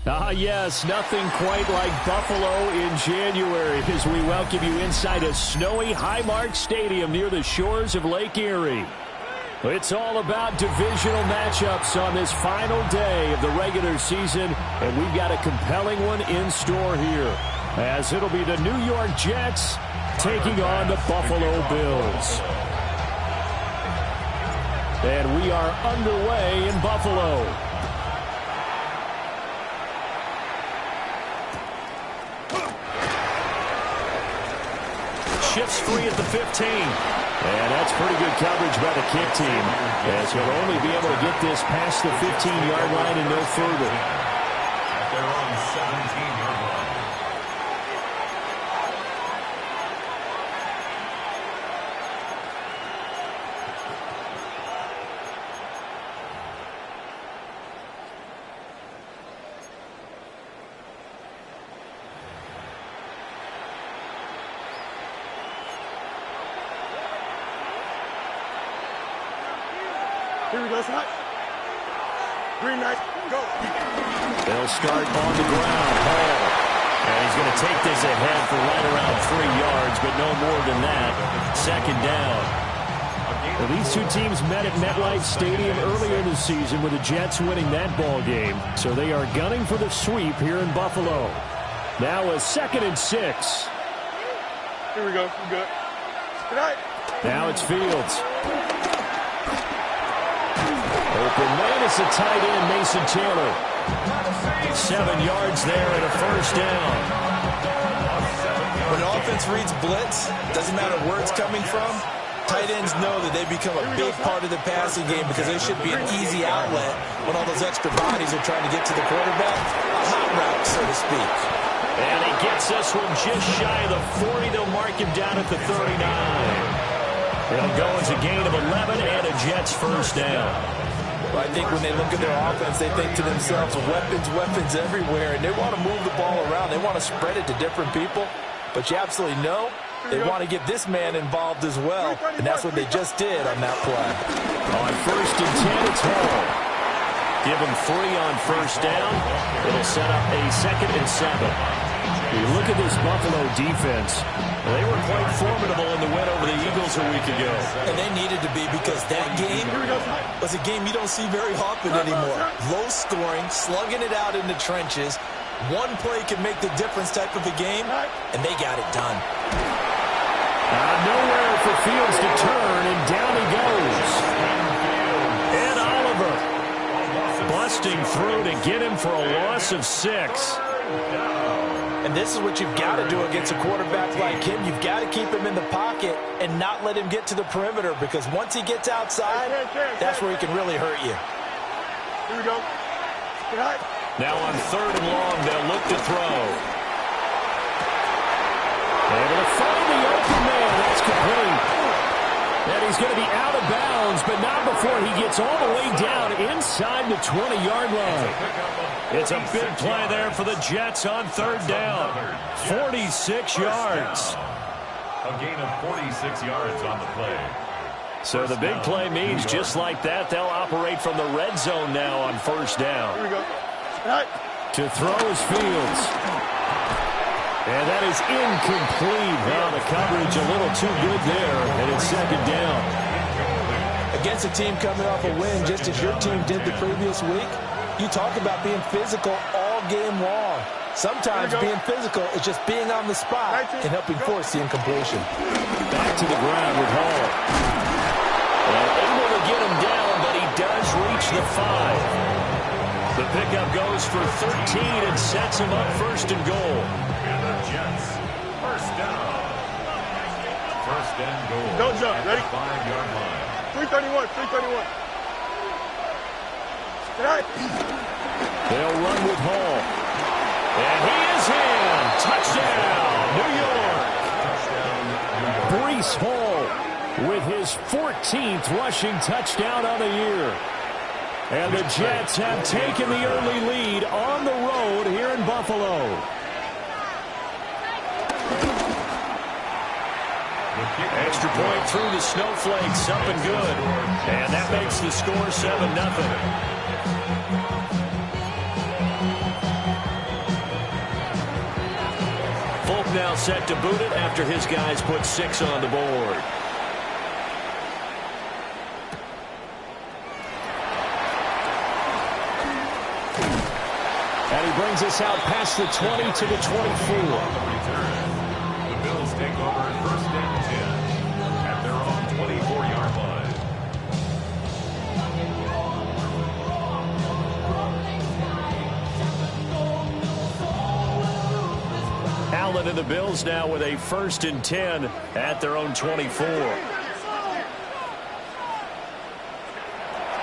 Yes, nothing quite like Buffalo in January as we welcome you inside a snowy Highmark Stadium near the shores of Lake Erie. It's all about divisional matchups on this final day of the regular season, and we've got a compelling one in store here, as it'll be the New York Jets taking on the Buffalo Bills. And we are underway in Buffalo. Shifts free at the 15. And that's pretty good coverage by the kick team, as he'll only be able to get this past the 15-yard line and no further. At their own 17-yard line. Here we go, Scott. Green light, go. They'll start on the ground. Hall. And he's going to take this ahead for right around 3 yards, but no more than that. Second down. Well, these two teams met at MetLife Stadium earlier in the season with the Jets winning that ball game. So they are gunning for the sweep here in Buffalo. Now a 2nd and 6. Here we go. We're good. Good night. Now it's Fields. Open man, it's a tight end, Mason Taylor. 7 yards there and a first down. When an offense reads blitz, doesn't matter where it's coming from, tight ends know that they become a big part of the passing game because they should be an easy outlet when all those extra bodies are trying to get to the quarterback. A hot route, so to speak. And he gets this one just shy of the 40. They'll mark him down at the 39. It'll go as a gain of 11 and a Jets first down. I think when they look at their offense, they think to themselves, weapons everywhere, and they want to move the ball around. They want to spread it to different people, but you absolutely know they want to get this man involved as well, and that's what they just did on that play. On 1st and 10, it's Hall. Give him 3 on first down. It'll set up a 2nd and 7. You look at this Buffalo defense. They were quite formidable in the win over the Eagles a week ago. And they needed to be because that game was a game you don't see very often anymore. Low scoring, slugging it out in the trenches. One play can make the difference type of a game, and they got it done. Nowhere for Fields to turn, and down he goes. And Oliver busting through to get him for a loss of 6. And this is what you've got to do against a quarterback like him. You've got to keep him in the pocket and not let him get to the perimeter, because once he gets outside, that's where he can really hurt you. Here we go. Good night. Now on 3rd and long, they'll look to throw. Able to find the open man. That's complete. And he's going to be out of bounds, but not before he gets all the way down inside the 20-yard line. It's a big play there for the Jets on 3rd down. 46 yards. A gain of 46 yards on the play. So the big play means just like that, they'll operate from the red zone now on 1st down. Here we go. To throw is Fields. And that is incomplete. Well, the coverage a little too good there, and it's 2nd down. Against a team coming off a win, just as your team did the previous week, you talk about being physical all game long. Sometimes being physical is just being on the spot and helping force the incompletion. Back to the ground with Hall. And able to get him down, but he does reach the 5. The pickup goes for 13 and sets him up 1st and goal. And the Jets, first down. 1st and goal. Don't jump. Ready? 5-yard line. 331. 331. Good night. They'll run with Hall. And he is in. Touchdown, New York. Breece Hall with his 14th rushing touchdown on the year. And the Jets have taken the early lead on the road here in Buffalo. Extra point through the snowflakes, up and good. And that makes the score 7-0. now set to boot it after his guys put 6 on the board. And he brings us out past the 20 to the 24. The Bills take over at 1st and 10 at their own 24-yard line. Allen and the Bills now with a 1st and 10 at their own 24.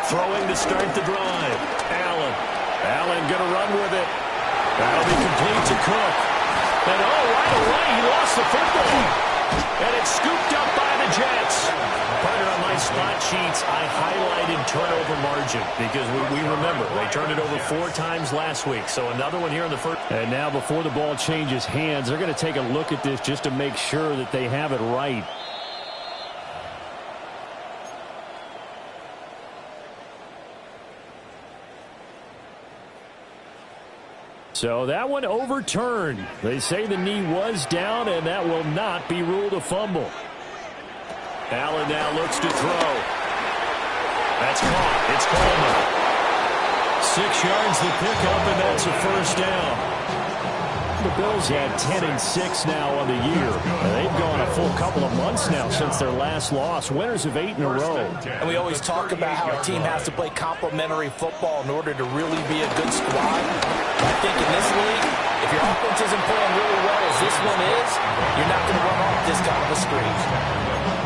Throwing to start the drive. Allen going to run with it. That'll be complete to Cook. And right away he lost the football. And it's scooped up by the Jets. Partner, on my spot sheets, I highlighted turnover margin because we remember they turned it over 4 times last week. So another one here in the first. And now before the ball changes hands, they're going to take a look at this just to make sure that they have it right. So that one overturned. They say the knee was down, and that will not be ruled a fumble. Allen now looks to throw. That's caught. It's Coleman. 6 yards the pickup, and that's a 1st down. The Bills had 10-6 now on the year. They've gone a full couple of months now since their last loss. Winners of 8 in a row. And we always talk about how a team has to play complementary football in order to really be a good squad. I think in this league, if your offense isn't playing really well as this one is, you're not going to run off this kind of a streak.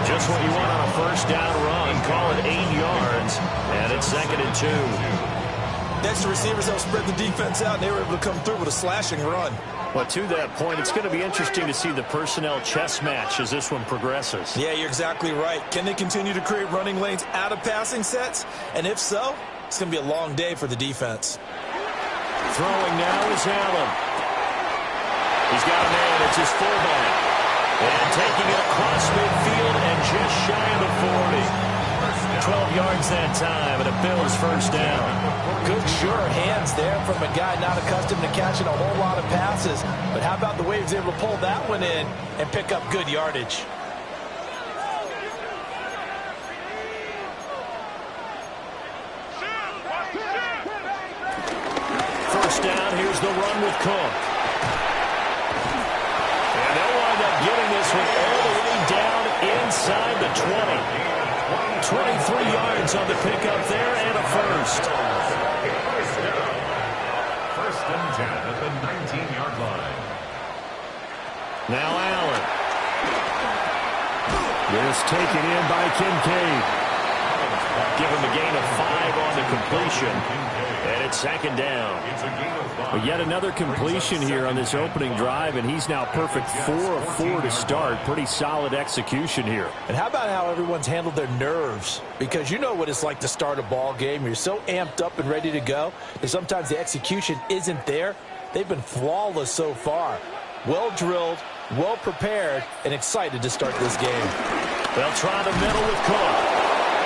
Just what you want on a 1st down run. Call it 8 yards, and it's 2nd and 2. Next, the receivers helped spread the defense out, and they were able to come through with a slashing run. Well, to that point, it's going to be interesting to see the personnel chess match as this one progresses. Yeah, you're exactly right. Can they continue to create running lanes out of passing sets? And if so, it's going to be a long day for the defense. Throwing now is Allen. He's got a man. It's his fullback. And taking it across midfield and just shy of the 40. 12 yards that time, and a Bills 1st down. Good, sure hands there from a guy not accustomed to catching a whole lot of passes. But how about the way he was able to pull that one in and pick up good yardage? First down, here's the run with Cook. And they'll wind up getting this one all the way down inside the 20. 23 yards on the pickup there and a 1st. 1st and 10 at the 19-yard line. Now Allen. This taken in by Kincaid. Give him a gain of 5 on the completion. And it's 2nd down. But yet another completion here on this opening drive, and he's now perfect 4 of 4 to start. Pretty solid execution here. And how about how everyone's handled their nerves? Because you know what it's like to start a ball game. You're so amped up and ready to go, and sometimes the execution isn't there. They've been flawless so far. Well drilled, well prepared, and excited to start this game. They'll try the middle with Cook.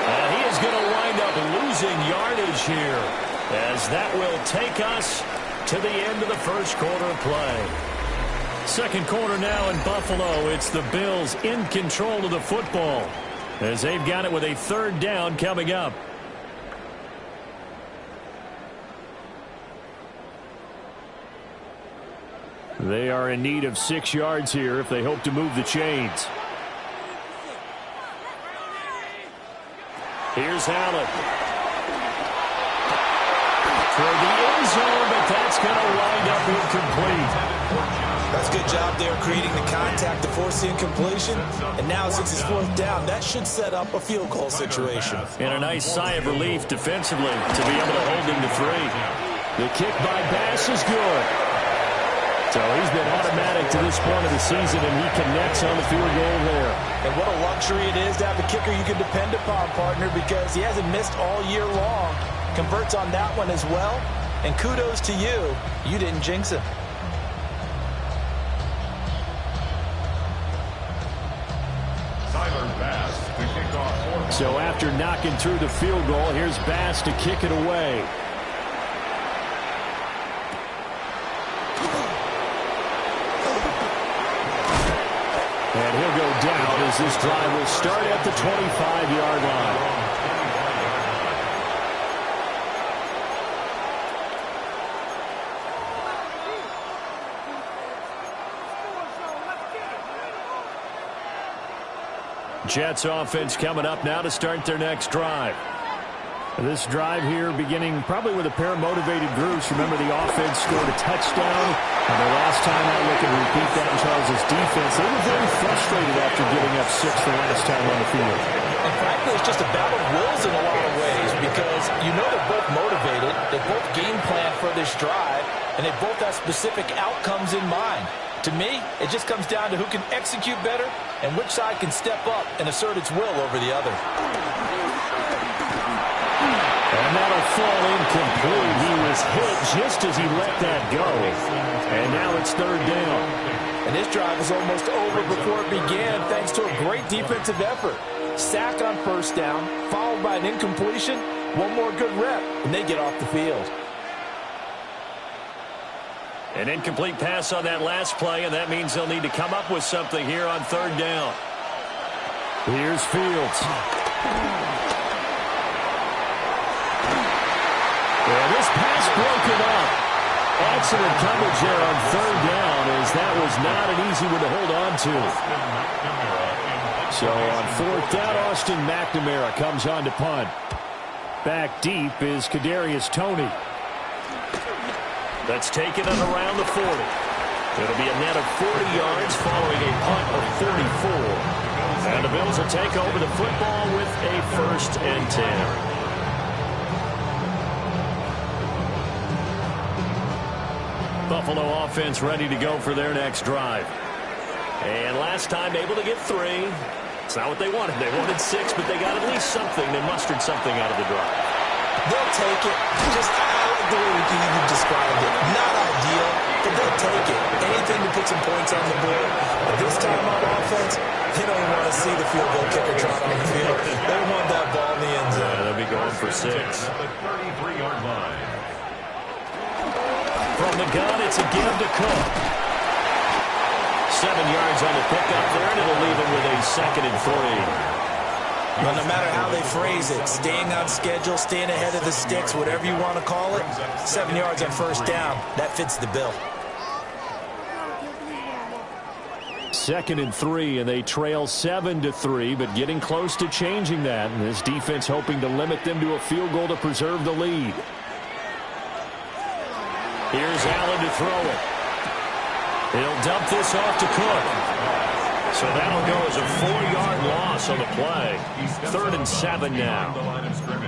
And he is going to wind up losing yardage here, as that will take us to the end of the 1st quarter of play. 2nd quarter now in Buffalo. It's the Bills in control of the football, as they've got it with a 3rd down coming up. They are in need of 6 yards here if they hope to move the chains. Here's Allen. For the end zone, but that's going to wind up incomplete. That's a good job there creating the contact to force the incompletion. And now since it's 4th down, that should set up a field goal situation. And a nice sigh of relief defensively to be able to hold him to 3. The kick by Bass is good. So he's been automatic to this point of the season, and he connects on the field goal there. And what a luxury it is to have a kicker you can depend upon, partner, because he hasn't missed all year long. Converts on that one as well. And kudos to you. You didn't jinx him. So after knocking through the field goal, here's Bass to kick it away. as this drive will start at the 25-yard line. Jets offense coming up now to start their next drive. This drive here beginning probably with a pair of motivated groups. Remember, the offense scored a touchdown. And the last time out, look and repeat that in Charles' defense. They were very frustrated after giving up 6 the last time on the field. And frankly, it's just a battle of wills in a lot of ways because you know they're both motivated. They both game plan for this drive, and they both have specific outcomes in mind. To me, it just comes down to who can execute better and which side can step up and assert its will over the other. And that'll fall incomplete. He was hit just as he let that go. And now it's third down. And this drive was almost over before it began thanks to a great defensive effort. Sack on first down, followed by an incompletion. One more good rep, and they get off the field. An incomplete pass on that last play, and that means they'll need to come up with something here on third down. Here's Fields. And this pass broken up. Excellent coverage there on third down, as that was not an easy one to hold on to. So on fourth down, Austin McNamara comes on to punt. Back deep is Kadarius Toney. That's taken at around the 40. It'll be a net of 40 yards following a punt of 34. And the Bills will take over the football with a 1st and 10. Buffalo offense ready to go for their next drive. And last time able to get 3. It's not what they wanted. They wanted 6, but they got at least something. They mustered something out of the drive. They'll take it. Just the way you described it. Not ideal, but they'll take it. Anything to put some points on the board. But this time on offense, they don't want to see the field goal kicker trotting on the field. They want that ball in the end zone. Yeah, they'll be going for 6. At the 33-yard line. From the gun, it's a give to Cook. 7 yards on the pickup there, and it'll leave him with a 2nd and 3. But no matter how they phrase it, staying on schedule, staying ahead of the sticks, whatever you want to call it, 7 yards on first down, that fits the bill. 2nd and 3, and they trail 7-3, but getting close to changing that. And this defense hoping to limit them to a field goal to preserve the lead. Here's Allen to throw it. He'll dump this off to Cook. So that'll go as a 4-yard loss on the play. 3rd and 7 now.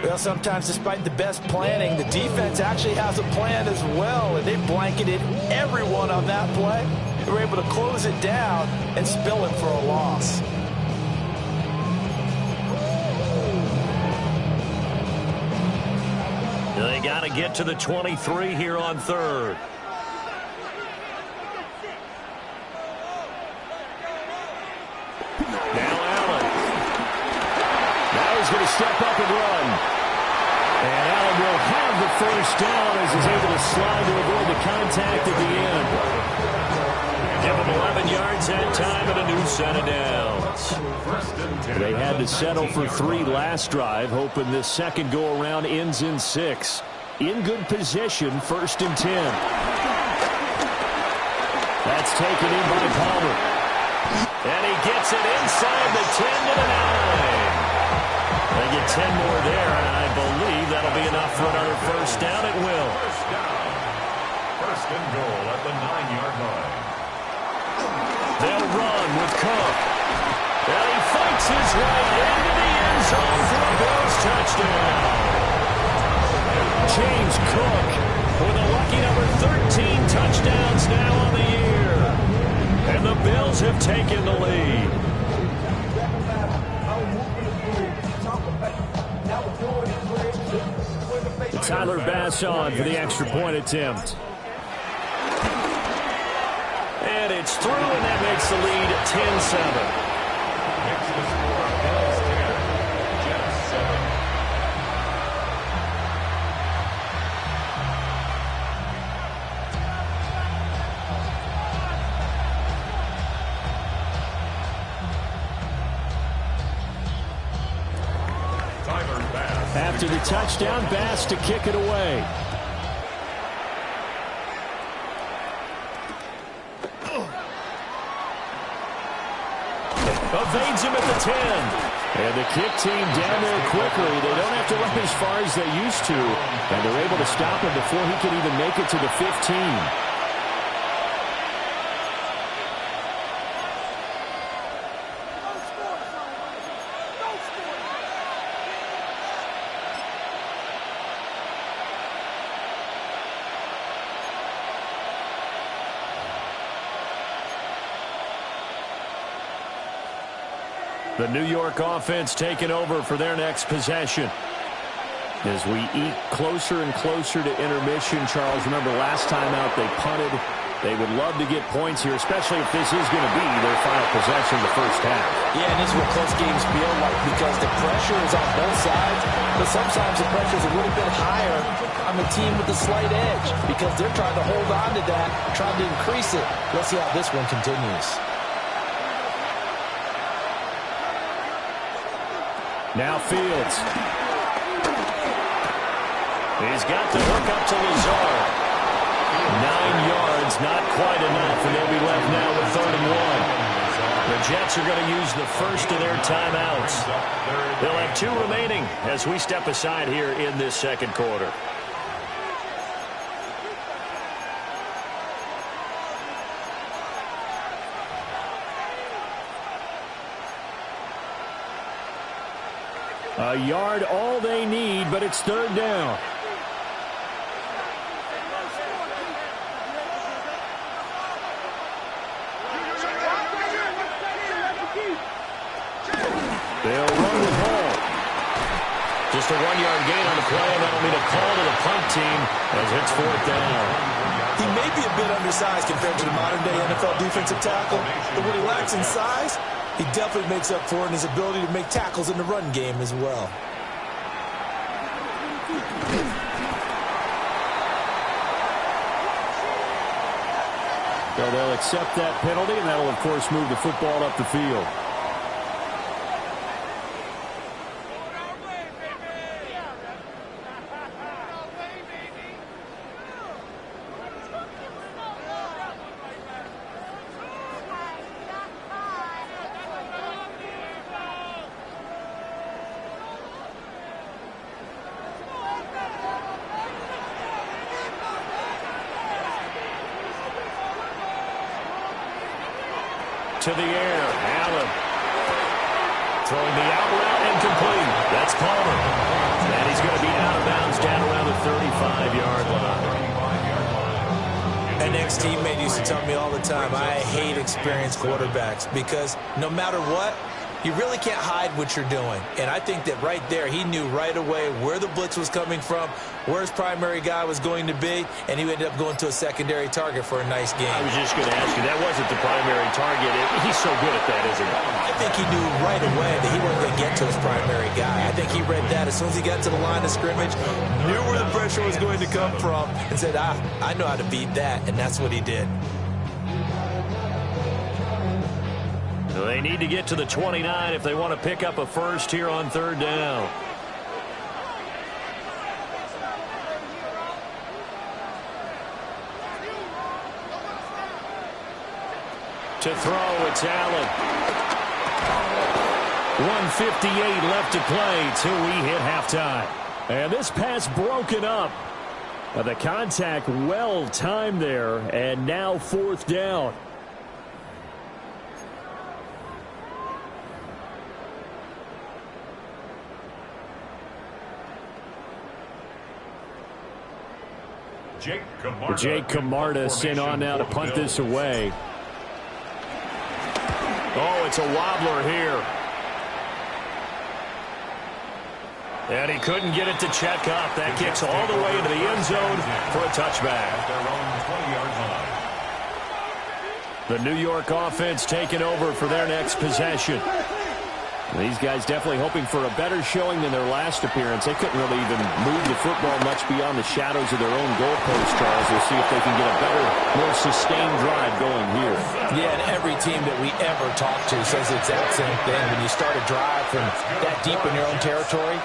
Well, sometimes despite the best planning, the defense actually has a plan as well, and they blanketed everyone on that play. They were able to close it down and spill it for a loss. They got to get to the 23 here on 3rd. Now Allen. Now he's going to step up and run. And Allen will have the first down as he's able to slide to avoid the contact at the end. Give him 11 yards that time and a new set of downs. They had to settle for 3 last drive, hoping this second go-around ends in 6. In good position, 1st and 10. That's taken in by Palmer. And he gets it inside the 10 to the 9. They get 10 more there, and I believe that'll be enough for another first down. It will. First down. 1st and goal at the 9-yard line. They'll run with Cook. And he fights his way into the end zone for a Bills touchdown. James Cook with a lucky number 13 touchdowns now on the year. And the Bills have taken the lead. Tyler Bass on for the extra point attempt. And it's through, and that makes the lead 10-7. Makes the score Bills 10, Jets 7. after the touchdown. Bass to kick it away. Evades him at the 10. And the kick team down there quickly. They don't have to run as far as they used to. And they're able to stop him before he can even make it to the 15. The New York offense taking over for their next possession. As we eat closer and closer to intermission, Charles, remember last time out they punted. They would love to get points here, especially if this is going to be their final possession of the first half. Yeah, and this is what close games feel like because the pressure is on both sides, but sometimes the pressure is a little bit higher on the team with the slight edge because they're trying to hold on to that, trying to increase it. Let's see how this one continues. Now Fields. He's got the hook up to Lazard. 9 yards, not quite enough, and they'll be left now with 3rd and 1. The Jets are going to use the first of their timeouts. They'll have 2 remaining as we step aside here in this second quarter. A yard, all they need, but it's 3rd down. They'll run with Hall. Just a 1-yard gain on the play, and that'll be a call to the punt team as it's 4th down. He may be a bit undersized compared to the modern-day NFL defensive tackle, but what he lacks in size, he definitely makes up for it in his ability to make tackles in the run game as well. So they'll accept that penalty, and that'll, of course, move the football up the field. To the air, Allen. Throwing the out route incomplete. That's Palmer. And he's going to be out of bounds down around the 35-yard line. An ex-teammate used to tell me all the time, I hate experienced quarterbacks because no matter what, you really can't hide what you're doing. And I think that right there, he knew right away where the blitz was coming from, where his primary guy was going to be, and he ended up going to a secondary target for a nice game. I was just going to ask you, that wasn't the primary target. He's so good at that, isn't he? I think he knew right away that he wasn't going to get to his primary guy. I think he read that as soon as he got to the line of scrimmage, knew where the pressure was going to come from, and said, I know how to beat that, and that's what he did. They need to get to the 29 if they want to pick up a first here on 3rd down. To throw, it's Allen. 1:58 left to play till we hit halftime. And this pass broken up. The contact well timed there, and now 4th down. Jake Camarda sent on now to punt this away. Oh, it's a wobbler here. And he couldn't get it to check up. That kicks all the way into the end zone for a touchback. The New York offense taking over for their next possession. These guys definitely hoping for a better showing than their last appearance. They couldn't really even move the football much beyond the shadows of their own goalpost, Charles. We'll see if they can get a better, more sustained drive going here. Yeah, and every team that we ever talk to says the exact same thing. When you start a drive from that deep in your own territory,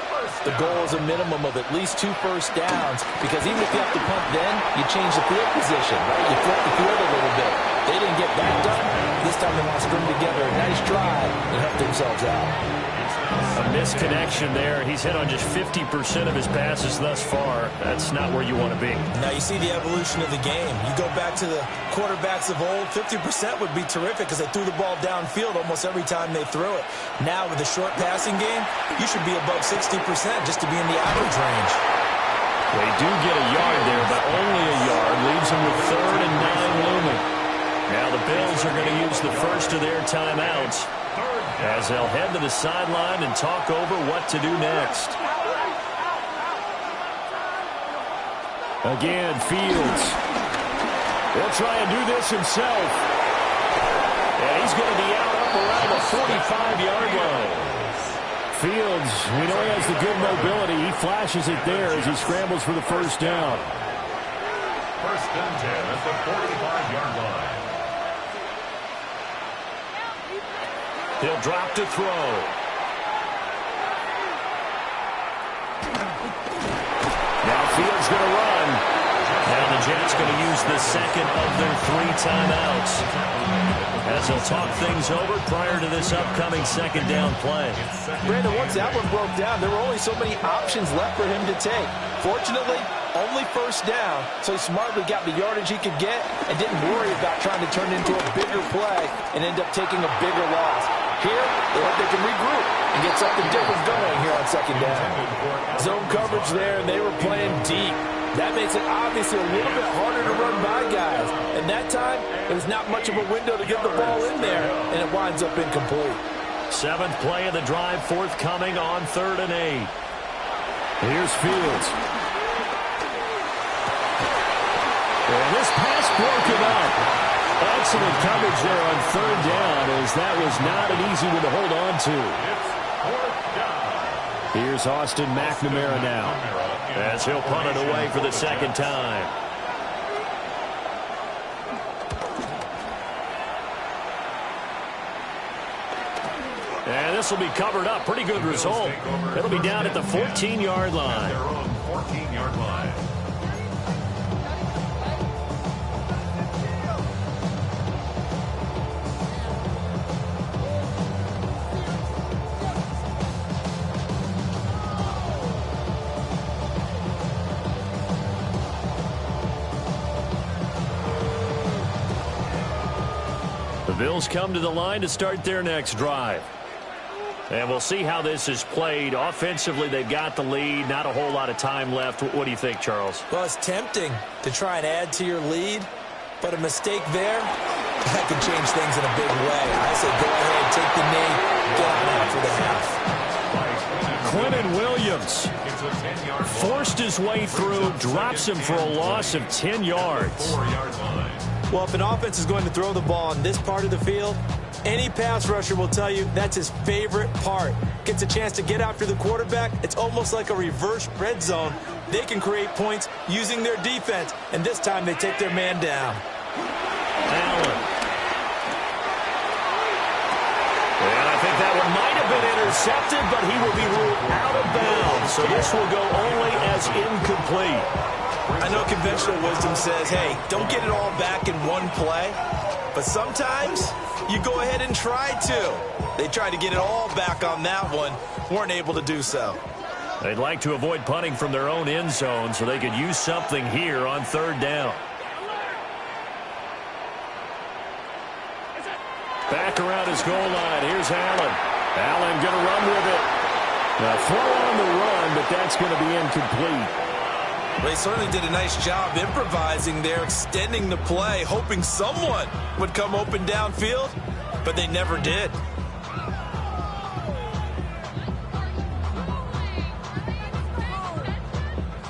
the goal is a minimum of at least 2 first downs, because even if you have to punt then, you change the field position, right? You flip the field a little bit. They didn't get that done. This time they want to string together a nice drive and help themselves out. A misconnection there. He's hit on just 50% of his passes thus far. That's not where you want to be. Now you see the evolution of the game. You go back to the quarterbacks of old, 50% would be terrific because they threw the ball downfield almost every time they threw it. Now with the short passing game, you should be above 60% just to be in the average range. They do get a yard there, but only a yard. Leaves them with 3rd and 9 looming. Now the Bills are going to use the first of their timeouts as they'll head to the sideline and talk over what to do next. Again, Fields. He'll try and do this himself. And he's going to be out up around the 45-yard line. Fields, we know he has the good mobility. He flashes it there as he scrambles for the first down. First and 10 at the 45-yard line. He'll drop to throw. Now Fields going to run. Now the Jets going to use the second of their 3 timeouts as they'll talk things over prior to this upcoming second down play. Brandon, once that one broke down, there were only so many options left for him to take. Fortunately, only first down, so he smartly got the yardage he could get and didn't worry about trying to turn it into a bigger play and end up taking a bigger loss. Here, they hope they can regroup and get something different going here on second down. Zone coverage there, and they were playing deep. That makes it obviously a little bit harder to run by guys. And that time, it was not much of a window to get the ball in there, and it winds up incomplete. 7th play of the drive forthcoming on 3rd and 8. Here's Fields. And this pass broken up. Excellent coverage there on 3rd down, as that was not an easy one to hold on to. Here's Austin McNamara now, as he'll punt it away for the second time. And this will be covered up. Pretty good result. It'll be down at the 14-yard line. Their own 14-yard line. The Bills come to the line to start their next drive. And we'll see how this is played. Offensively, they've got the lead. Not a whole lot of time left. What do you think, Charles? Well, it's tempting to try and add to your lead, but a mistake there, that can change things in a big way. I say go ahead, take the knee, get on out for the half. Quentin Williams forced his way through, drops him for a loss of 10 yards. 4-yard line. Well, if an offense is going to throw the ball on this part of the field, any pass rusher will tell you that's his favorite part. Gets a chance to get after the quarterback. It's almost like a reverse red zone. They can create points using their defense, and this time they take their man down. Allen. And I think that one might have been intercepted, but he will be ruled out of bounds. So this will go only as incomplete. I know conventional wisdom says, hey, don't get it all back in one play. But sometimes you go ahead and try to. They tried to get it all back on that one. Weren't able to do so. They'd like to avoid punting from their own end zone so they could use something here on 3rd down. Back around his goal line. Here's Allen. Allen going to run with it. Now throw on the run, but that's going to be incomplete. They certainly did a nice job improvising there, extending the play, hoping someone would come open downfield, but they never did.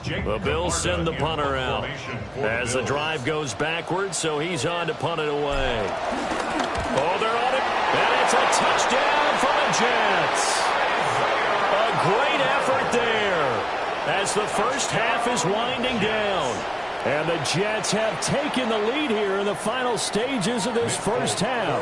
The Bills send the punter out as the drive goes backwards, so he's on to punt it away. Oh, they're on it, and it's a touchdown for the Jets. A great effort there as the first half is winding down. And the Jets have taken the lead here in the final stages of this first half.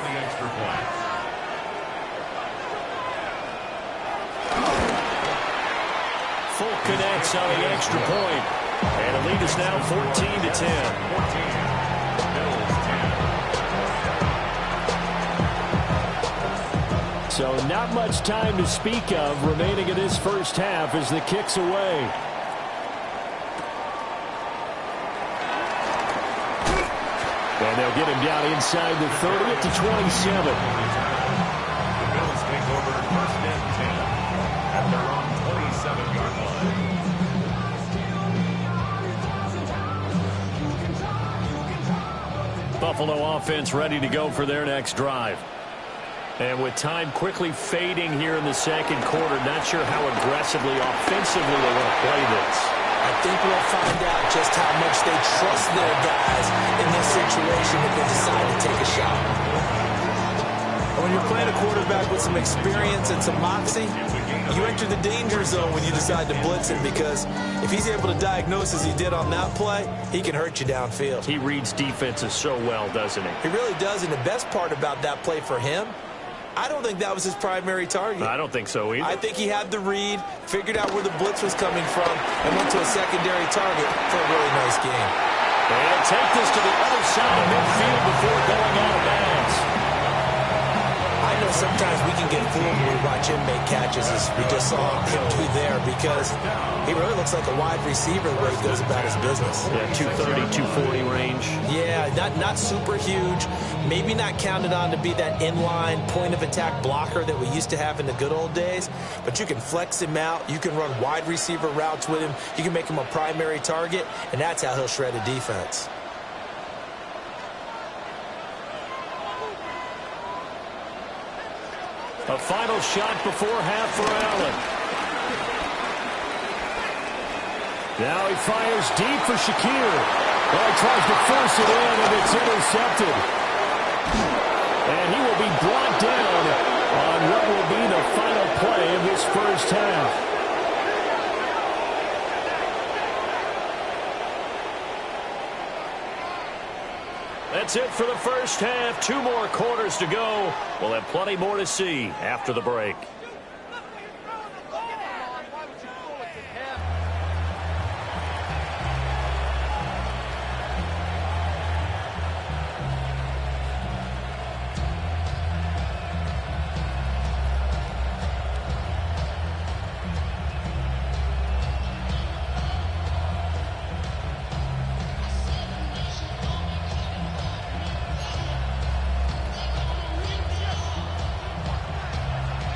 connects on the extra point. And the lead is now 14-10. So not much time to speak of remaining in this first half as the kick's away. And they'll get him down inside the 30 to 27. The Bills take over first and 10 at their own 27-yard line. Buffalo offense ready to go for their next drive. And with time quickly fading here in the second quarter, not sure how aggressively, offensively they want to play this. I think we'll find out just how much they trust their guys in this situation if they decide to take a shot. When you're playing a quarterback with some experience and some moxie, you enter the danger zone when you decide to blitz him, because if he's able to diagnose as he did on that play, he can hurt you downfield. He reads defenses so well, doesn't he? He really does, and the best part about that play for him, I don't think that was his primary target. I don't think so either. I think he had the read, figured out where the blitz was coming from, and went to a secondary target for a really nice game. And take this to the other side of midfield before going out of bounds. I know sometimes we can get fooled when we watch him make catches, as we just saw him do there, because he really looks like a wide receiver the way he goes about his business. Yeah, 230, 240 range. Yeah, not super huge. Maybe not counted on to be that inline point-of-attack blocker that we used to have in the good old days, but you can flex him out. You can run wide receiver routes with him. You can make him a primary target, and that's how he'll shred a defense. A final shot before half for Allen. Now he fires deep for Shakir. Well, he tries to force it in, and it's intercepted. And he will be brought down on what will be the final play of this first half. That's it for the first half. 2 more quarters to go. We'll have plenty more to see after the break.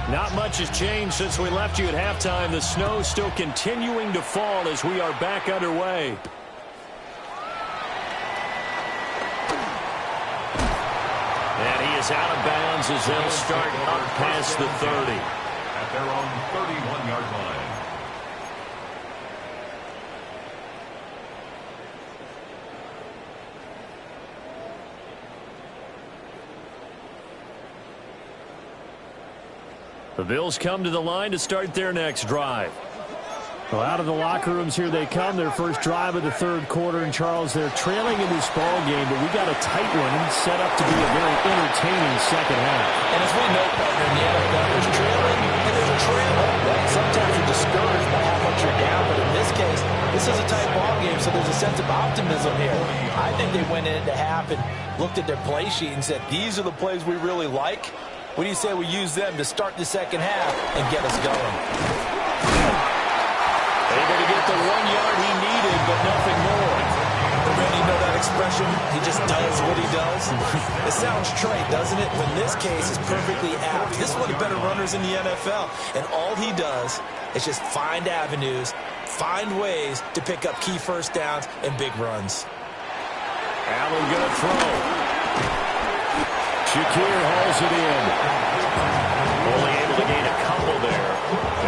Not much has changed since we left you at halftime. The snow still continuing to fall as we are back underway. And he is out of bounds as they'll start up past the 30. At their own 31-yard line. The Bills come to the line to start their next drive. Well, out of the locker rooms here they come. Their first drive of the third quarter. And, Charles, they're trailing in this ball game, but we got a tight one set up to be a very entertaining second half. And as we know, partner, in the NFL, there's trailing and there's a trailer. Sometimes you're discouraged by how much you're down, but in this case, this is a tight ball game, so there's a sense of optimism here. I think they went into half and looked at their play sheet and said, these are the plays we really like. What do you say we use them to start the second half and get us going? Able to get the 1 yard he needed, but nothing more. Randy, you know that expression? He just does what he does. It sounds trite, doesn't it? But in this case, it's perfectly apt. This is one of the better runners in the NFL. And all he does is just find avenues, find ways to pick up key first downs and big runs. Allen going to throw. Shakir hauls it in. Only able to gain a couple there.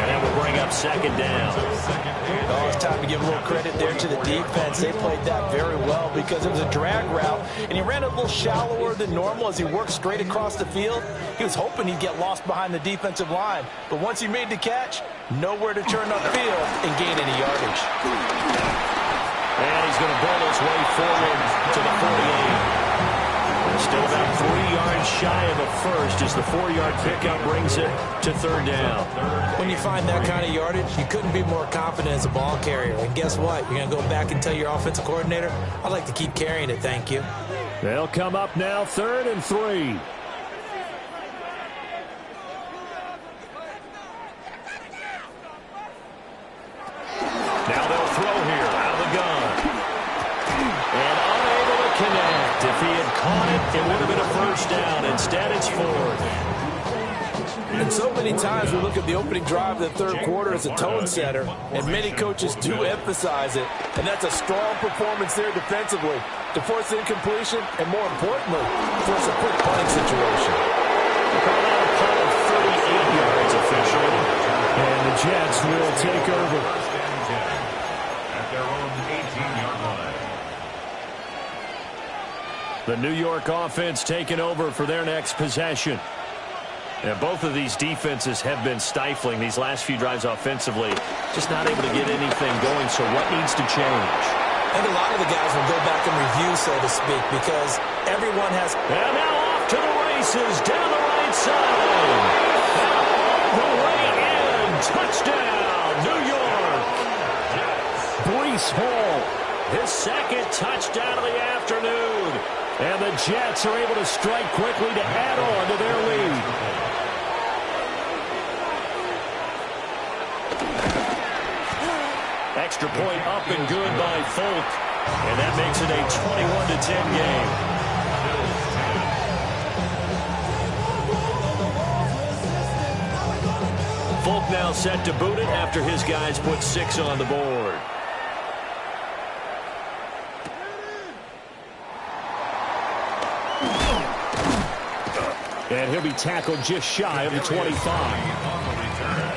And that will bring up second down. Oh, it's time to give a little credit there to the defense. They played that very well because it was a drag route, and he ran a little shallower than normal as he worked straight across the field. He was hoping he'd get lost behind the defensive line, but once he made the catch, nowhere to turn upfield and gain any yardage. And he's going to ball his way forward to the 48. Still about 3 yards shy of a first as the 4-yard pickup brings it to third down. When you find that kind of yardage, you couldn't be more confident as a ball carrier. And guess what? You're going to go back and tell your offensive coordinator, I'd like to keep carrying it, thank you. They'll come up now 3rd and 3. Now they'll throw here out of the gun. And unable to connect. If he had caught it, it would have been a first down. Instead, it's 4th. And so many times we look at the opening drive of the third quarter as a tone setter, and many coaches do emphasize it. And that's a strong performance there defensively to force incompletion and, more importantly, force a quick punting situation. Called out a punt of 38 yards officially. And the Jets will take over. At their own 18-yard line. The New York offense taking over for their next possession. And both of these defenses have been stifling these last few drives offensively. Just not able to get anything going, so what needs to change? I think a lot of the guys will go back and review, so to speak, because everyone has... And now off to the races, down the right side. All the way in. Touchdown, New York. Breece Hall, his second touchdown of the afternoon. And the Jets are able to strike quickly to add on to their lead. Extra point up and good by Folk. And that makes it a 21-10 game. Folk now set to boot it after his guys put 6 on the board. And he'll be tackled just shy of the 25. On the return,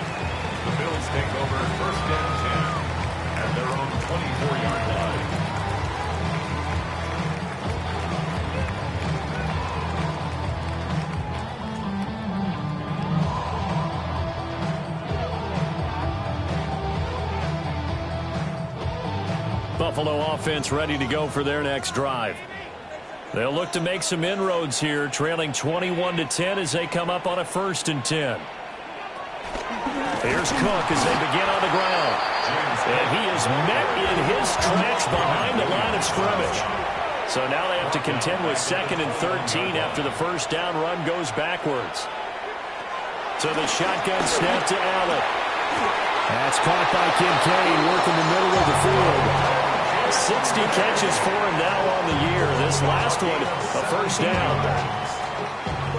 the Bills take over 1st and 10 at their own 24-yard line. Buffalo offense ready to go for their next drive. They'll look to make some inroads here, trailing 21-10 as they come up on a 1st and 10. Here's Cook as they begin on the ground. And he is met in his tracks behind the line of scrimmage. So now they have to contend with 2nd and 13 after the first down run goes backwards. So the shotgun snap to Allen. That's caught by Kincaid working the middle of the field. 60 catches for him now on the year. This last one, a first down.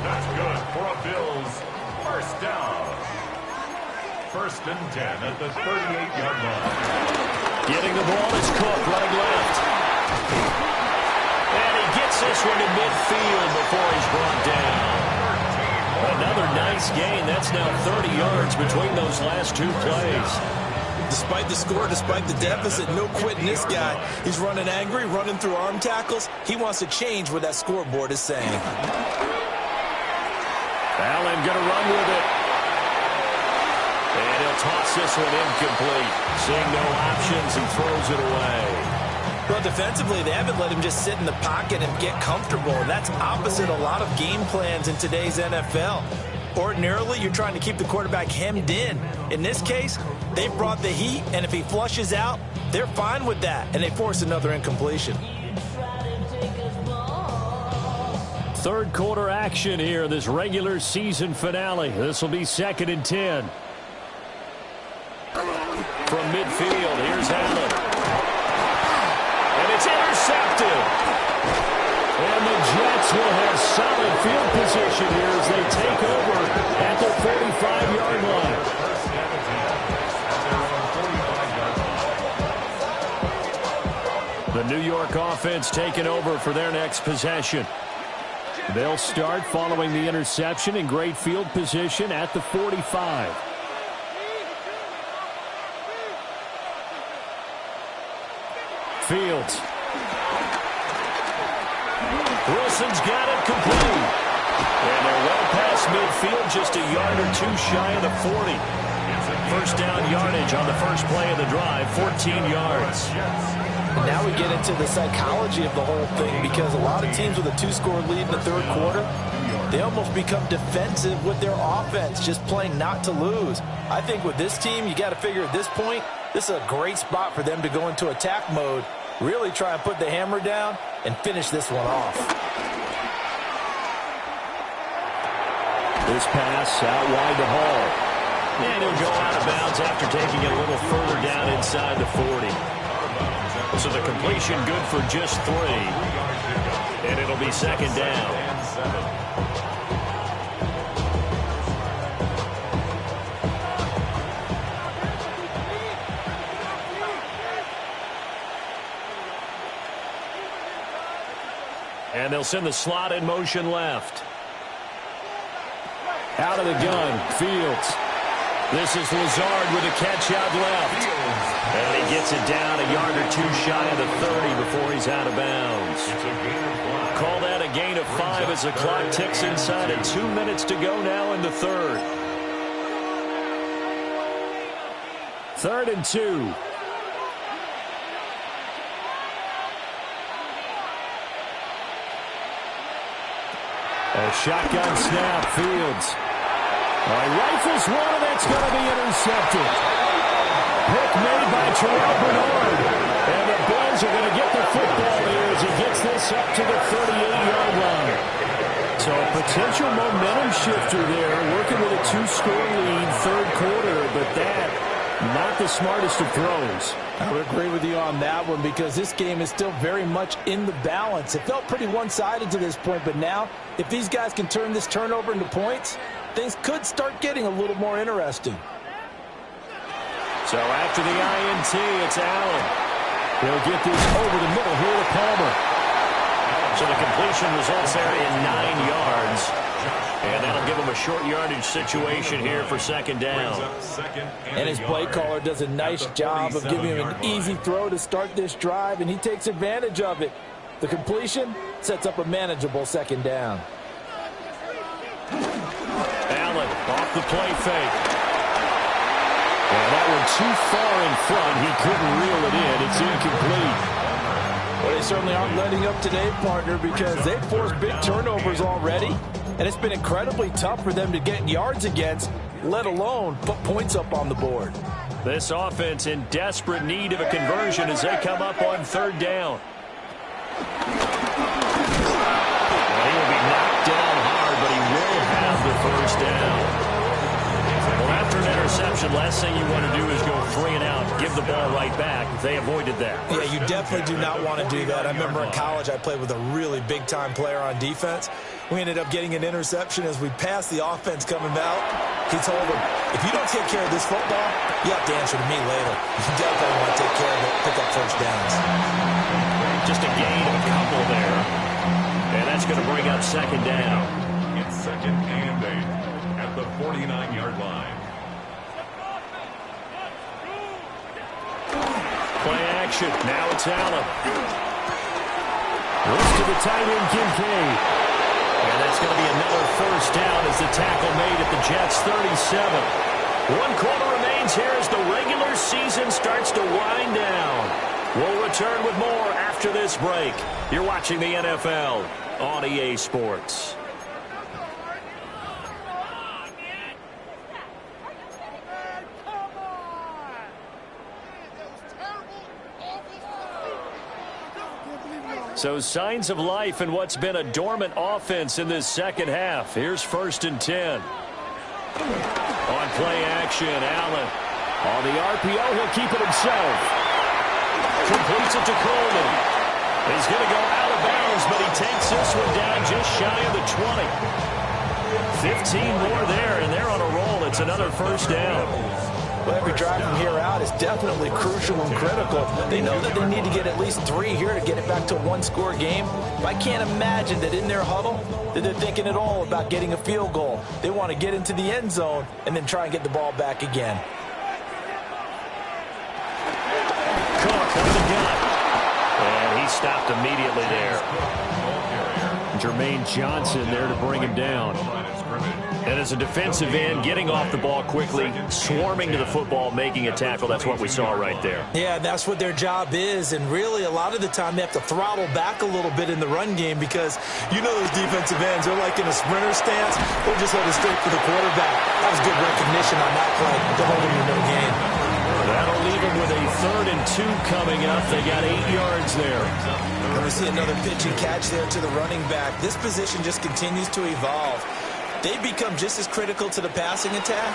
That's good for a Bills first down. 1st and 10 at the 38-yard line. Getting the ball is Cook, running left. And he gets this one to midfield before he's brought down. Another nice gain. That's now 30 yards between those last 2 plays. Despite the score, despite the deficit, no quitting this guy. He's running angry, running through arm tackles. He wants to change what that scoreboard is saying. Allen going to run with it. And he'll toss this one incomplete. Seeing no options, he throws it away. Well, defensively, they haven't let him just sit in the pocket and get comfortable. And that's opposite a lot of game plans in today's NFL. Ordinarily, you're trying to keep the quarterback hemmed in. In this case, they've brought the heat, and if he flushes out, they're fine with that, and they force another incompletion. 3rd quarter action here, this regular season finale. This will be 2nd and 10. From midfield, here's Allen. And it's intercepted. And the Jets will have solid field position here as they take over at the 45-yard line. The New York offense taking over for their next possession. They'll start following the interception in great field position at the 45. Fields. Wilson's got it complete. And they're well past midfield, just a yard or 2 shy of the 40. First down yardage on the first play of the drive, 14 yards. And now we get into the psychology of the whole thing, because a lot of teams with a 2-score lead in the third quarter, they almost become defensive with their offense, just playing not to lose. I think with this team, you got to figure at this point, this is a great spot for them to go into attack mode, really try and put the hammer down and finish this one off. This pass out wide to Hall. And he'll go out of bounds after taking it a little further down inside the 40. So the completion good for just 3. And it'll be second down. And they'll send the slot in motion left. Out of the gun, Fields. This is Lazard with a catch out left. And he gets it down a yard or 2 shy of the 30 before he's out of bounds. Call that a gain of 5 as the clock ticks inside of 2 minutes to go now in the third. 3rd and 2. A shotgun snap, Fields. Rifles one, and that's going to be intercepted. Pick made by Terrell Bernard. And the Bills are going to get the football here as he gets this up to the 38-yard line. So a potential momentum shifter there, working with a 2-score lead, third quarter, but that, not the smartest of throws. I would agree with you on that one, because this game is still very much in the balance. It felt pretty one-sided to this point, but now, if these guys can turn this turnover into points, things could start getting a little more interesting. So after the INT, it's Allen. He'll get this over the middle here to Palmer. So the completion results there in 9 yards. And that'll give him a short yardage situation here for second down. And his play caller does a nice job of giving him an easy throw to start this drive, and he takes advantage of it. The completion sets up a manageable second down. Allen off the play fake. And that one too far in front. He couldn't reel it in. It's incomplete. Well, they certainly aren't letting up today, partner, because they've forced big turnovers already. And it's been incredibly tough for them to get yards against, let alone put points up on the board. This offense in desperate need of a conversion as they come up on 3rd down. Well, he will be knocked down hard, but he will have the 1st down. Well, after an interception, last thing you want to do is go 3 and out, give the ball right back. They avoided that. Yeah, you definitely do not want to do that. I remember in college I played with a really big-time player on defense. We ended up getting an interception as we passed the offense coming out. He told him, if you don't take care of this football, you have to answer to me later. You definitely want to take care of it, pick up 1st downs. Just a gain of a couple there. And that's going to bring up second down. It's 2nd and 8 at the 49-yard line. Play action. Now it's Allen. Looks to the tight end, Kincaid. And that's going to be another 1st down as the tackle made at the Jets' 37. 1 quarter remains here as the regular season starts to wind down. We'll return with more after this break. You're watching the NFL on EA Sports. So signs of life in what's been a dormant offense in this second half. Here's 1st and 10. On play action, Allen. On the RPO, he'll keep it himself. Completes it to Coleman. He's going to go out of bounds, but he takes this one down just shy of the 20. 15 more there, and they're on a roll. It's another 1st down. Well, every drive from here out is definitely crucial and critical. They know that they need to get at least 3 here to get it back to a 1-score game. But I can't imagine that in their huddle that they're thinking at all about getting a field goal. They want to get into the end zone and then try and get the ball back again. Cook with the gun. And he stopped immediately there. Jermaine Johnson there to bring him down. And as a defensive end, getting off the ball quickly, swarming to the football, making a tackle, that's what we saw right there. Yeah, that's what their job is, and really a lot of the time they have to throttle back a little bit in the run game because you know those defensive ends, they're like in a sprinter stance, they're just headed straight for the quarterback. That was good recognition on that play to hold him in no gain. That'll leave them with a 3rd and 2 coming up. They got 8 yards there. And we see another pitch and catch there to the running back. This position just continues to evolve. They become just as critical to the passing attack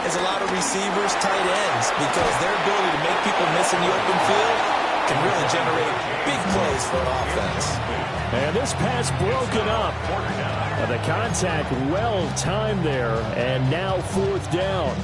as a lot of receivers, tight ends, because their ability to make people miss in the open field can really generate big plays for an offense. And this pass broken up. The contact well timed there, and now 4th down.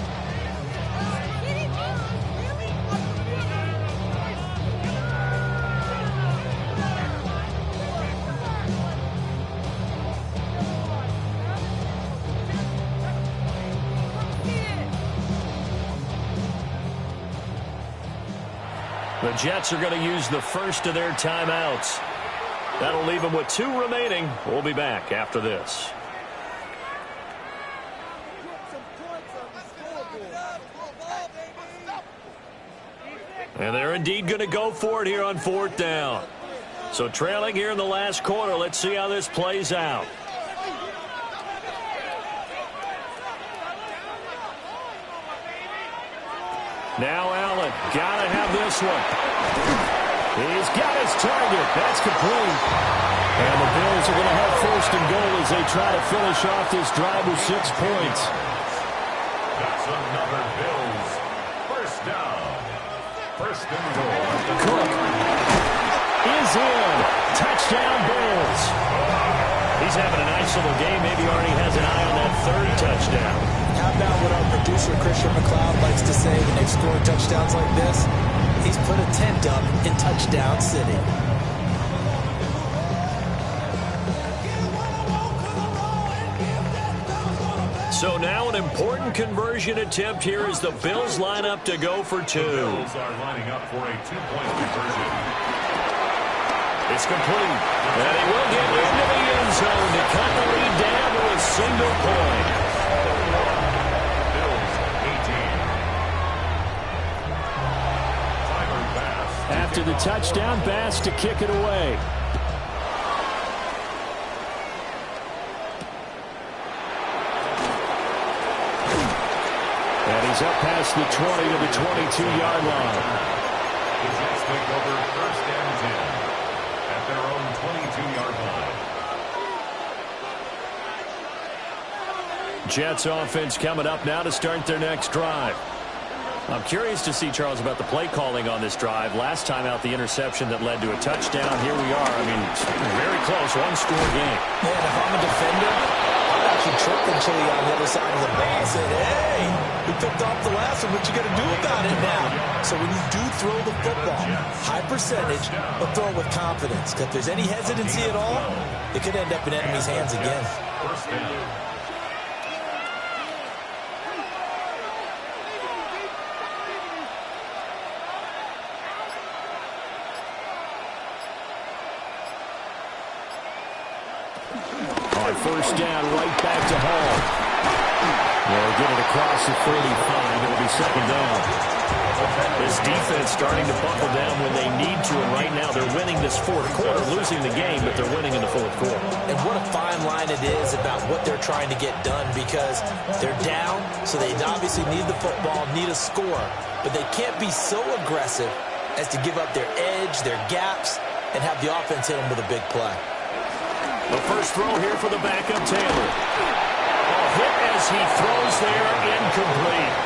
The Jets are going to use the first of their timeouts. That'll leave them with 2 remaining. We'll be back after this. And they're indeed going to go for it here on 4th down. So trailing here in the last quarter, let's see how this plays out. Now Allen, gotta have this one. He's got his target. That's complete. And the Bills are going to have 1st and goal as they try to finish off this drive with 6 points. That's another Bills. 1st down. 1st and goal. Cook is in. Touchdown Bills. He's having a nice little game. Maybe already has an eye on that 3rd touchdown. How about what our producer, Christian McLeod, likes to say when they've scored touchdowns like this? He's put a tent up in Touchdown City. So now an important conversion attempt here as the Bills line up to go for 2. The Bills are lining up for a 2-point conversion. It's complete. And he will get into the end zone to cut the lead down to a single point. After the touchdown, Bass to kick it away. And he's up past the 20 to the 22-yard line. The Jets take over 1st and 10 at their own 22-yard line. Jets offense coming up now to start their next drive. I'm curious to see, Charles, about the play calling on this drive. Last time out, the interception that led to a touchdown. Here we are. I mean, very close, 1-score game. Man, if I'm a defender, I'm actually tripping Chili on the other side of the ball saying, hey, we picked off the last one. What you going to do about it now? So when you do throw the football, high percentage, but throw it with confidence. If there's any hesitancy at all, it could end up in enemy's hands again. 1st down. On 1st down, right back to Hall. They'll get it across the 35. It'll be 2nd down. This defense starting to buckle down when they need to, and right now they're winning this 4th quarter, losing the game, but they're winning in the 4th quarter. And what a fine line it is about what they're trying to get done, because they're down, so they obviously need the football, need a score, but they can't be so aggressive as to give up their edge, their gaps, and have the offense hit them with a big play. The first throw here for the backup, Taylor. A hit as he throws there, incomplete.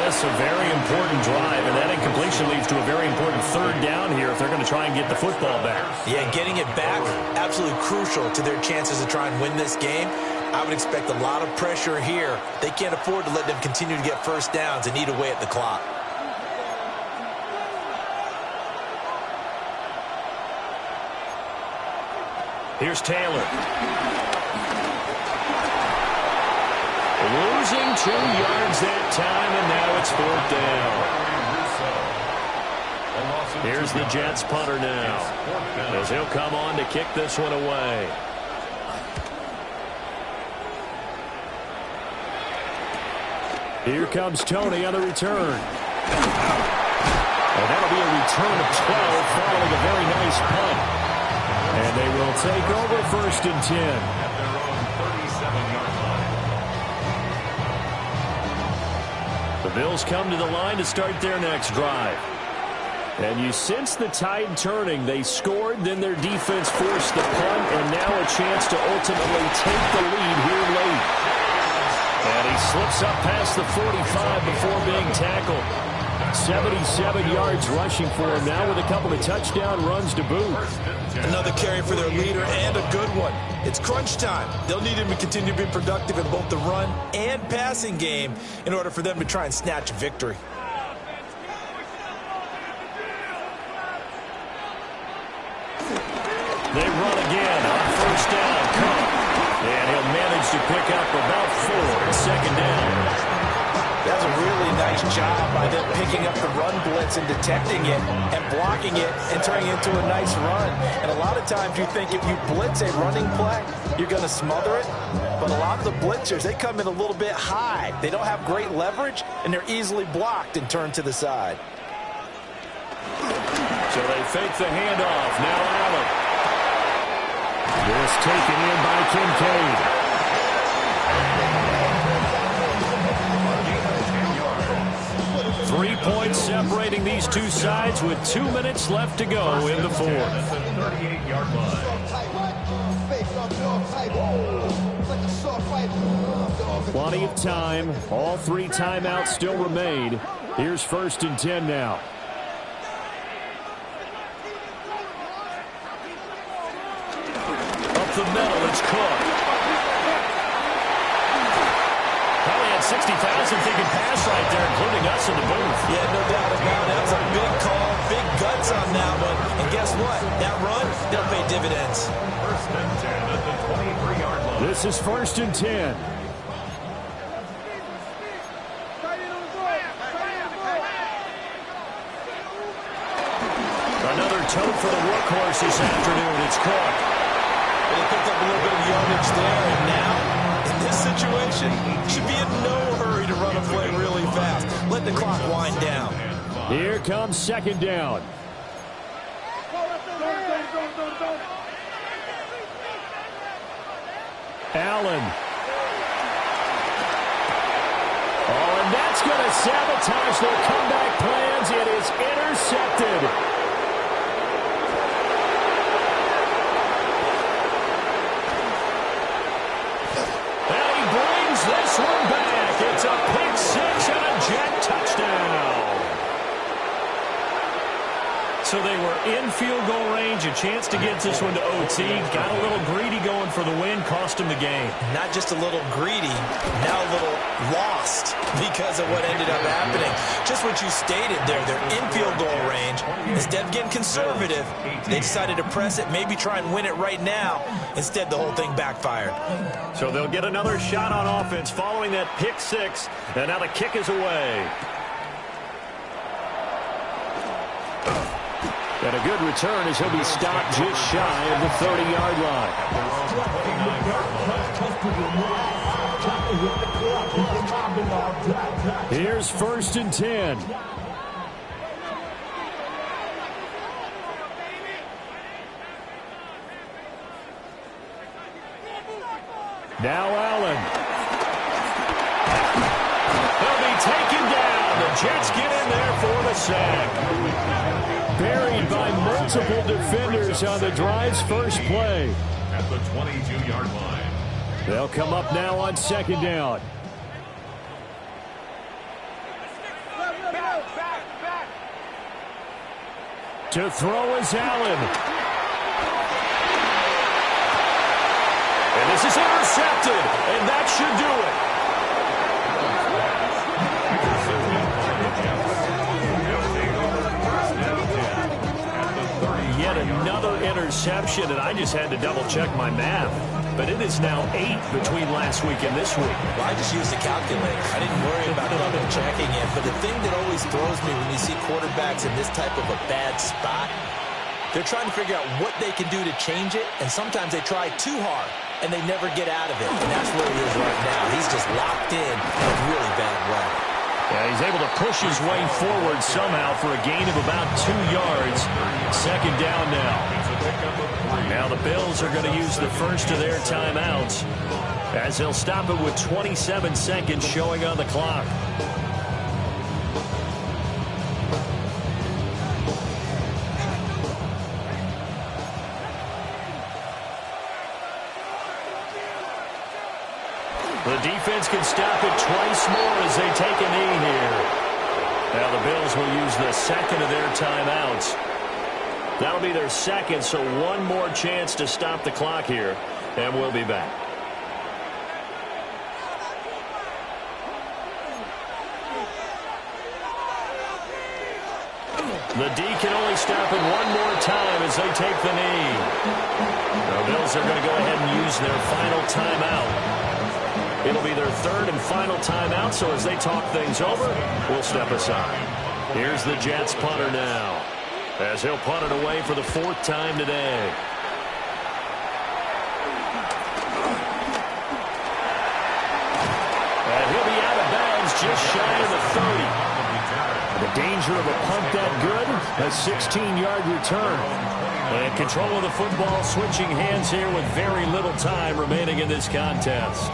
This a very important drive, and that incompletion leads to a very important 3rd down here if they're going to try and get the football back. Yeah, getting it back, absolutely crucial to their chances to try and win this game. I would expect a lot of pressure here. They can't afford to let them continue to get 1st downs and eat away at the clock. Here's Taylor. Losing 2 yards that time, and now it's 4th down. Here's the Jets punter now, as he'll come on to kick this one away. Here comes Tony on the return. And that'll be a return of 12 following a very nice punt. And they will take over 1st and 10. At their own 37-yard line. The Bills come to the line to start their next drive. And you sense the tide turning. They scored, then their defense forced the punt, and now a chance to ultimately take the lead here late. And he slips up past the 45 before being tackled. 77 yards rushing for him now with a couple of touchdown runs to boot. Another carry for their leader and a good one. It's crunch time. They'll need him to continue to be productive in both the run and passing game in order for them to try and snatch victory. They run again on 1st down. And he'll manage to pick up about 4 at 2nd down. That's a really nice job by them picking up the run blitz and detecting it and blocking it and turning it into a nice run. And a lot of times you think if you blitz a running play, you're going to smother it. But a lot of the blitzers, they come in a little bit high. They don't have great leverage, and they're easily blocked and turned to the side. So they fake the handoff. Now Allen. This taken in by Kincaid. 3 points separating these two sides with 2 minutes left to go in the 4th. At the 38-yard line. Plenty of time. All 3 timeouts still remain. Here's 1st and 10 now. Up the middle, it's Cook. Probably had 60,000 thinking pass right there, including us in the booth. Yeah, no doubt about it. That was a big call, big guts on that one. And guess what? That run, they'll pay dividends. 1st and 10 at the 23-yard line. This is 1st and 10. Another tote for the workhorse this afternoon. It's Cook. They picked up a little bit of yardage there, and now, in this situation, should be in no hurry to run a play really fast. Let the clock wind down. Here comes 2nd down. Allen. Oh, and that's going to sabotage their comeback plans. It is intercepted. This one back. It's a pick 6 and a jet touchdown. So they were in field goal range, a chance to get this one to OT. Got a little greedy going for the win, cost them the game. Not just a little greedy, now a little lost because of what ended up happening. Just what you stated there, they're in field goal range. Instead of getting conservative, they decided to press it, maybe try and win it right now. Instead, the whole thing backfired. So they'll get another shot on offense following that pick 6, and now the kick is away. And a good return as he'll be stopped just shy of the 30-yard line. Here's 1st and 10. Now Allen. He'll be taken down. The Jets get in there for the sack. Buried by multiple defenders on the drive's first play. At the 22-yard line. They'll come up now on 2nd down. To throw is Allen. And this is intercepted, and that should do it. Yet another interception, and I just had to double-check my math. But it is now 8 between last week and this week. Well, I just used a calculator. I didn't worry about double-checking it. But the thing that always throws me when you see quarterbacks in this type of a bad spot, they're trying to figure out what they can do to change it, and sometimes they try too hard. and they never get out of it. And that's where he is right now. He's just locked in a really bad way. Yeah, he's able to push his way forward somehow for a gain of about 2 yards. Second down now. Now the Bills are going to use the first of their timeouts as they'll stop it with 27 seconds showing on the clock. The defense can stop it twice more as they take a knee here. Now the Bills will use the second of their timeouts. That'll be their second, so one more chance to stop the clock here, and we'll be back. The D can only stop it one more time as they take the knee. The Bills are going to go ahead and use their final timeout. It'll be their third and final timeout, so as they talk things over, we'll step aside. Here's the Jets punter now, as he'll punt it away for the 4th time today. And he'll be out of bounds just shy of the 30. The danger of a punt that good, a 16-yard return. And control of the football switching hands here with very little time remaining in this contest.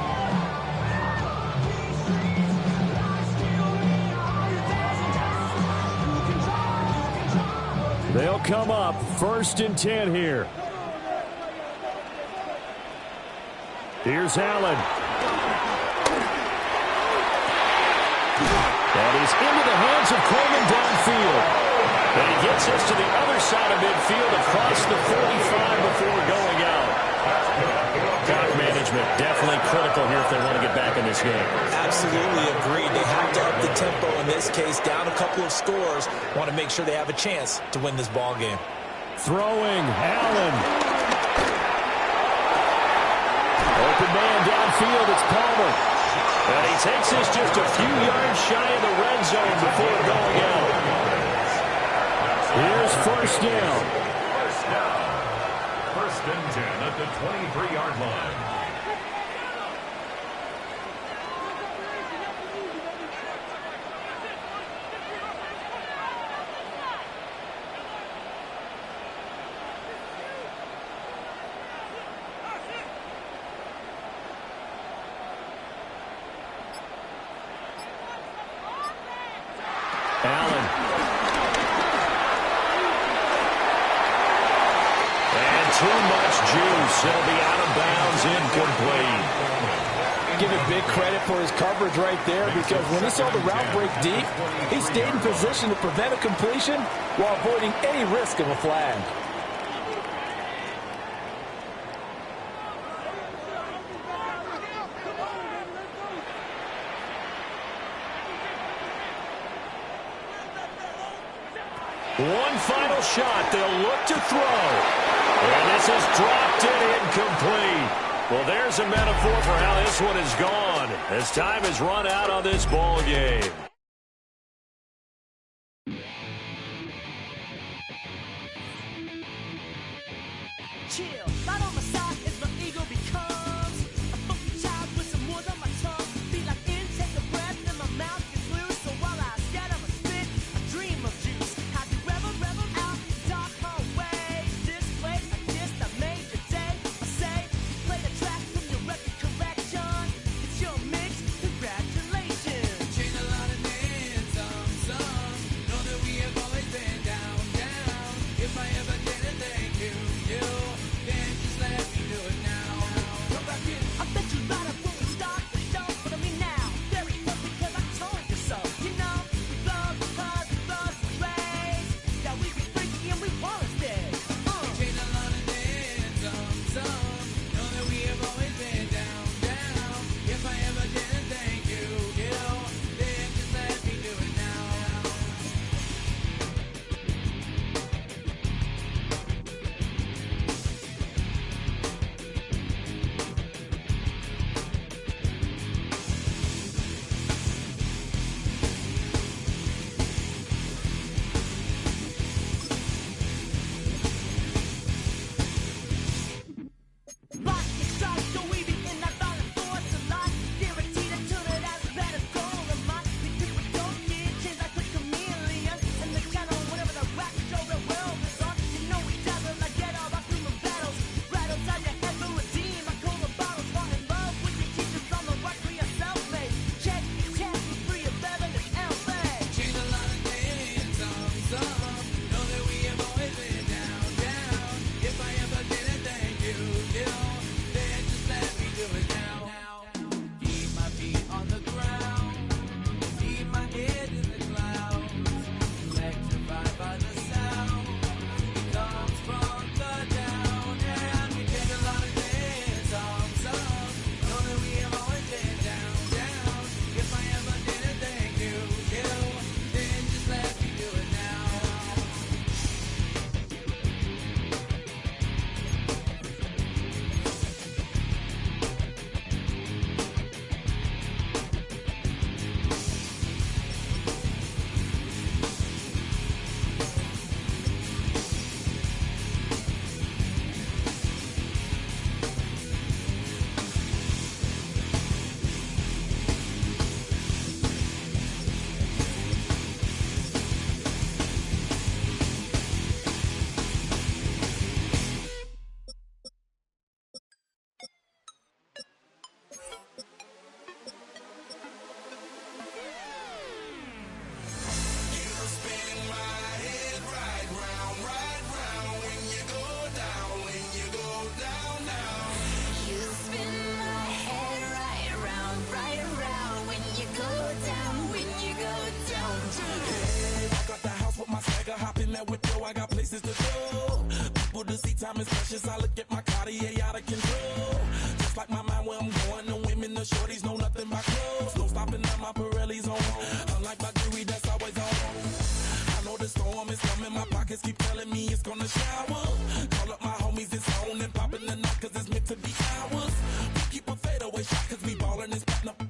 They'll come up 1st and 10 here. Here's Allen. And he's into the hands of Coleman downfield. And he gets us to the other side of midfield across the 45 before going out. Clock management definitely critical here if they want to get back in this game. Absolutely agreed. They have to up the tempo in this case, down a couple of scores. Want to make sure they have a chance to win this ball game. Throwing, Allen. Open man downfield, it's Palmer. And he takes us just a few yards shy of the red zone before going out. Here's 1st down. 1st and 10 at the 23-yard line. Allen. And too much juice. It'll be out of bounds, incomplete. Give it big credit for his coverage right there, because when he saw the route break deep, he stayed in position to prevent a completion while avoiding any risk of a flag. One final shot. They'll look to throw. And this is dropped and incomplete. Well, there's a metaphor for how this one is gone as time has run out on this ball game. Chill, right on my side as my ego becomes a funky child with some more than my tongue. Feel like take a breath and my mouth gets loose. So while I scatter my spit, I dream of juice. Have you ever rebel out the dark hallway? This place I kissed, I made your day. I say, play the track from your record collection. It's your mix, congratulations. Change a lot of names, some. Know that we have always been down. If I ever didn't thank you, then just let me know. to see time is precious. I look at my Cartier out of control. Just like my mind where I'm going. The women, the shorties know nothing but clothes. No stopping at my Pirelli's on. Unlike my jewelry that's always on. I know the storm is coming. My pockets keep telling me it's gonna shower. Call up my homies, it's on and popping the night cause it's meant to be ours. We keep a fadeaway shot cause we ballin' and spittin' up